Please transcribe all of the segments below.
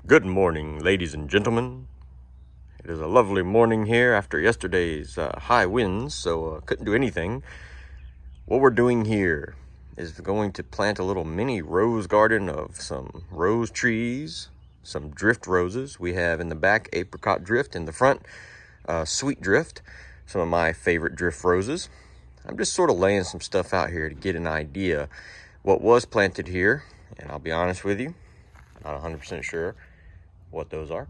Good morning, ladies and gentlemen. It is a lovely morning here after yesterday's high winds, so couldn't do anything. What we're doing here is going to plant a little mini rose garden of some rose trees, some drift roses. We have in the back apricot drift, in the front sweet drift, some of my favorite drift roses. I'm just sort of laying some stuff out here to get an idea what was planted here, and I'll be honest with you, not 100% sure what those are.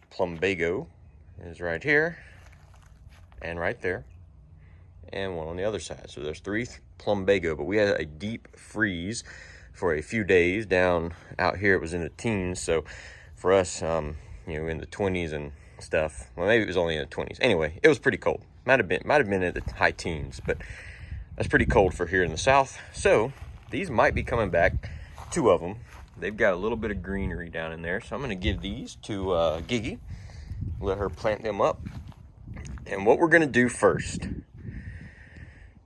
Plumbago is right here and right there, and one on the other side. So there's three plumbago, but we had a deep freeze for a few days down out here. It was in the teens, so for us, in the 20s and stuff. Well, maybe it was only in the 20s. Anyway, it was pretty cold. Might have been at the high teens, but that's pretty cold for here in the south. So these might be coming back. Two of them. They've got a little bit of greenery down in there, so I'm going to give these to Gigi, let her plant them up. And what we're going to do first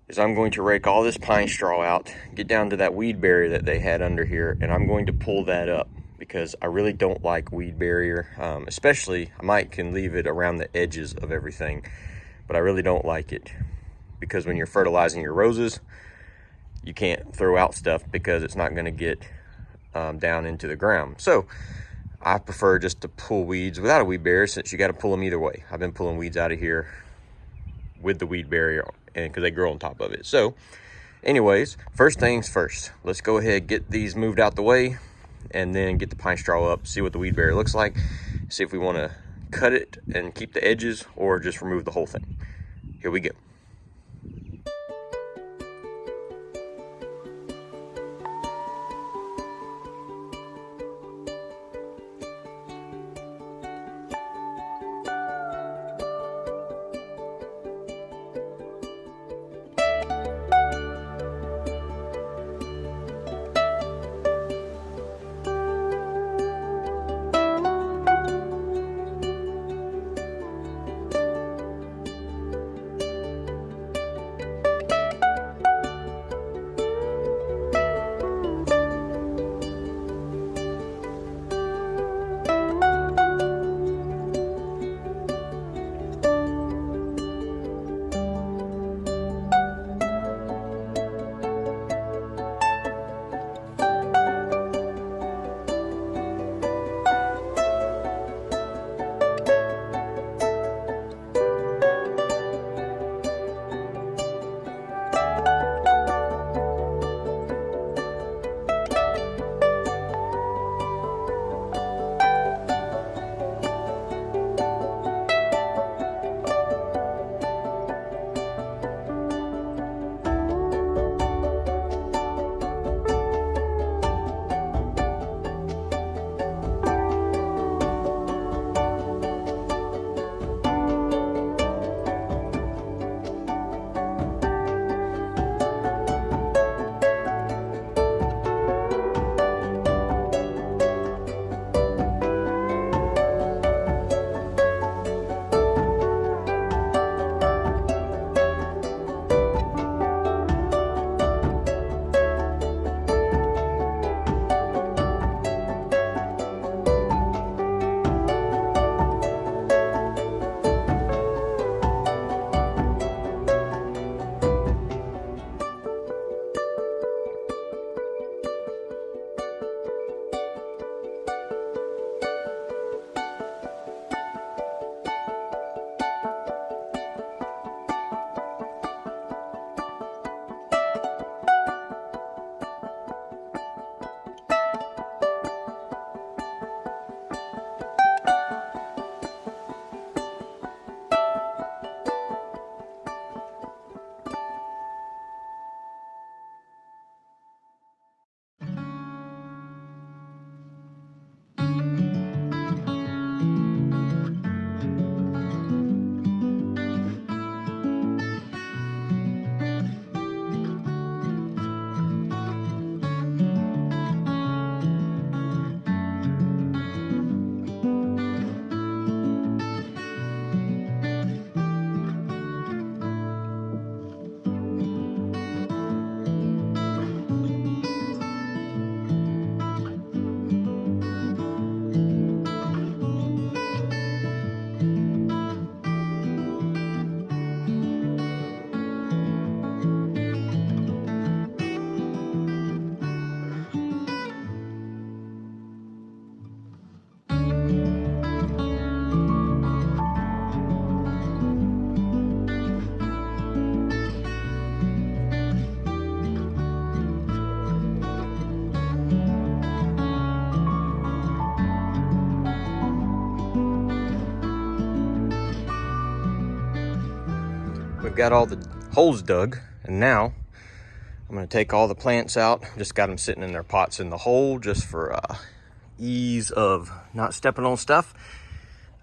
is I'm going to rake all this pine straw out, get down to that weed barrier that they had under here, and I'm going to pull that up because I really don't like weed barrier, especially I can leave it around the edges of everything, but I really don't like it because when you're fertilizing your roses, you can't throw out stuff because it's not going to get down into the ground. So I prefer just to pull weeds without a weed barrier, since you got to pull them either way. I've been pulling weeds out of here with the weed barrier, and because they grow on top of it. So anyways, first things first, let's go ahead, get these moved out the way, and then get the pine straw up, see what the weed barrier looks like, see if we want to cut it and keep the edges or just remove the whole thing. Here we go. I've got all the holes dug, and now I'm going to take all the plants out. Just got them sitting in their pots in the hole just for ease of not stepping on stuff.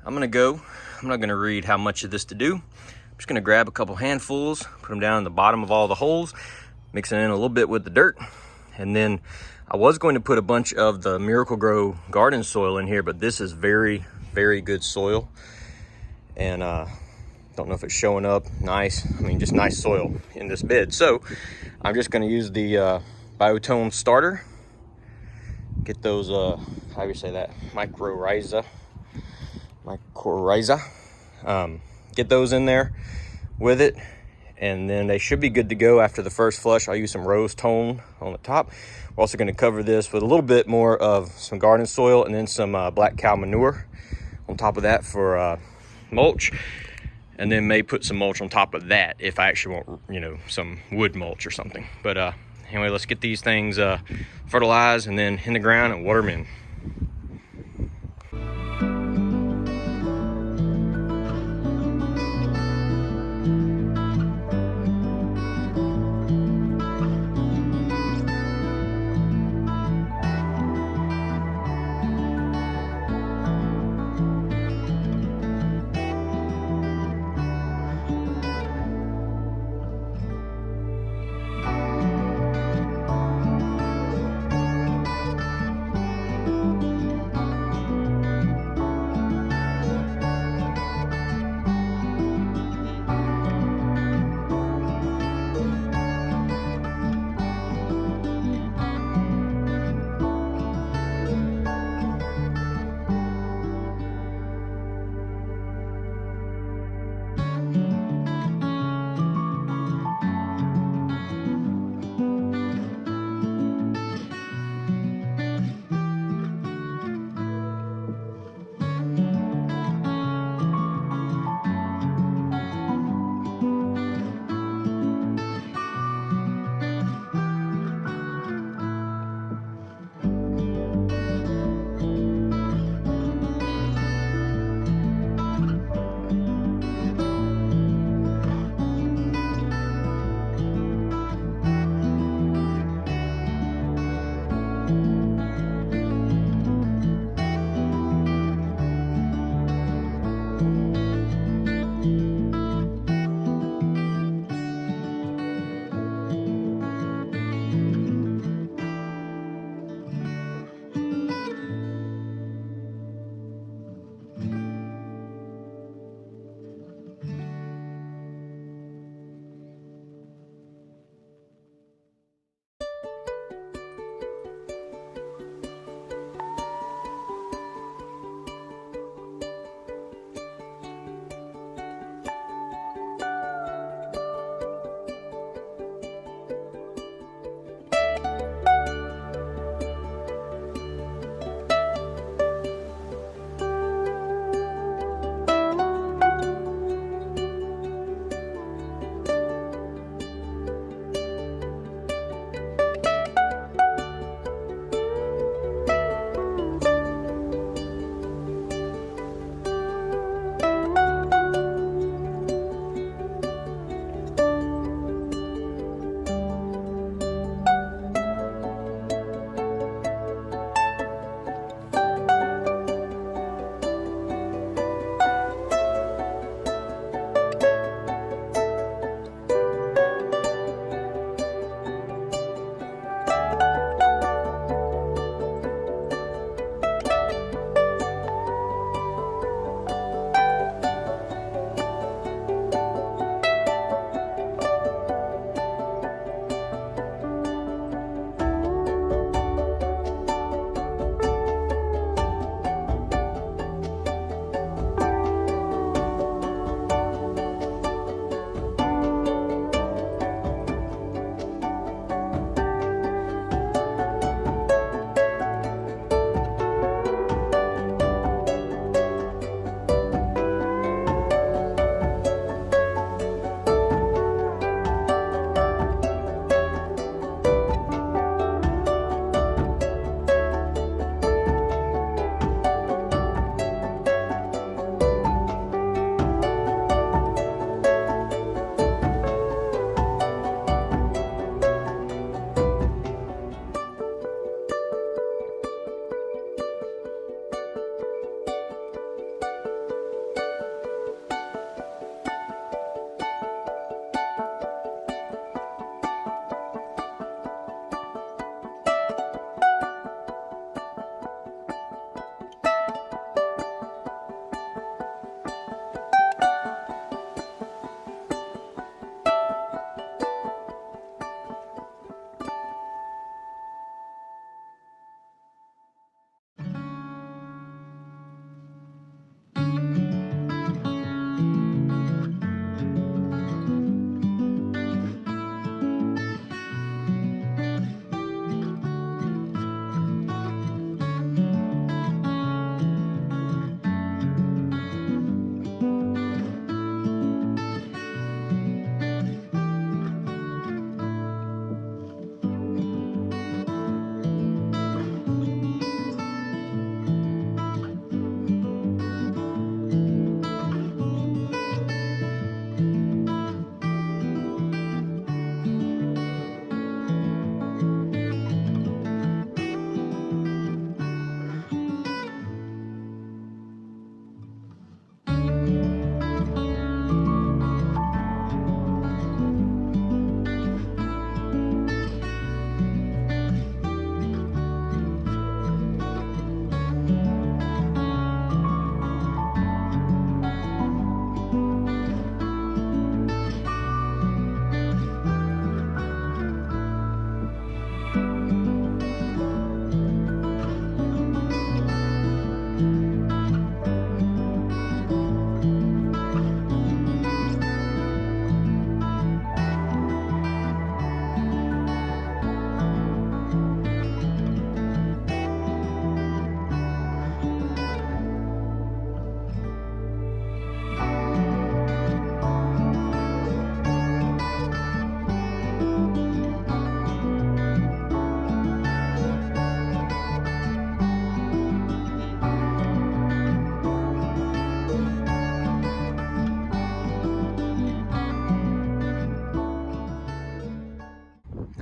I'm not going to read how much of this to do. I'm just going to grab a couple handfuls, put them down in the bottom of all the holes, mix it in a little bit with the dirt, and then I was going to put a bunch of the Miracle-Gro garden soil in here, but this is very, very good soil. And don't know if it's showing up nice. I mean, just nice soil in this bed. So I'm just going to use the Biotone starter. Get those, how do you say that? Mycorrhiza. Get those in there with it. And then they should be good to go after the first flush. I'll use some rose tone on the top. We're also going to cover this with a little bit more of some garden soil and then some black cow manure on top of that for mulch. And then may put some mulch on top of that if I actually want, you know, some wood mulch or something. But anyway, let's get these things fertilized and then in the ground and water them in.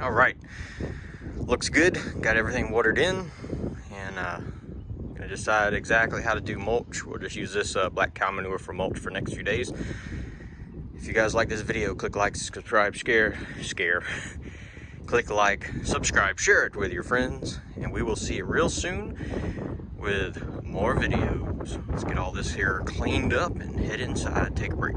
All right, looks good. Got everything watered in, and gonna decide exactly how to do mulch. We'll just use this black cow manure for mulch for the next few days. If you guys like this video, click like, subscribe, click like, subscribe, share it with your friends, and we will see you real soon with more videos. Let's get all this here cleaned up and head inside, take a break.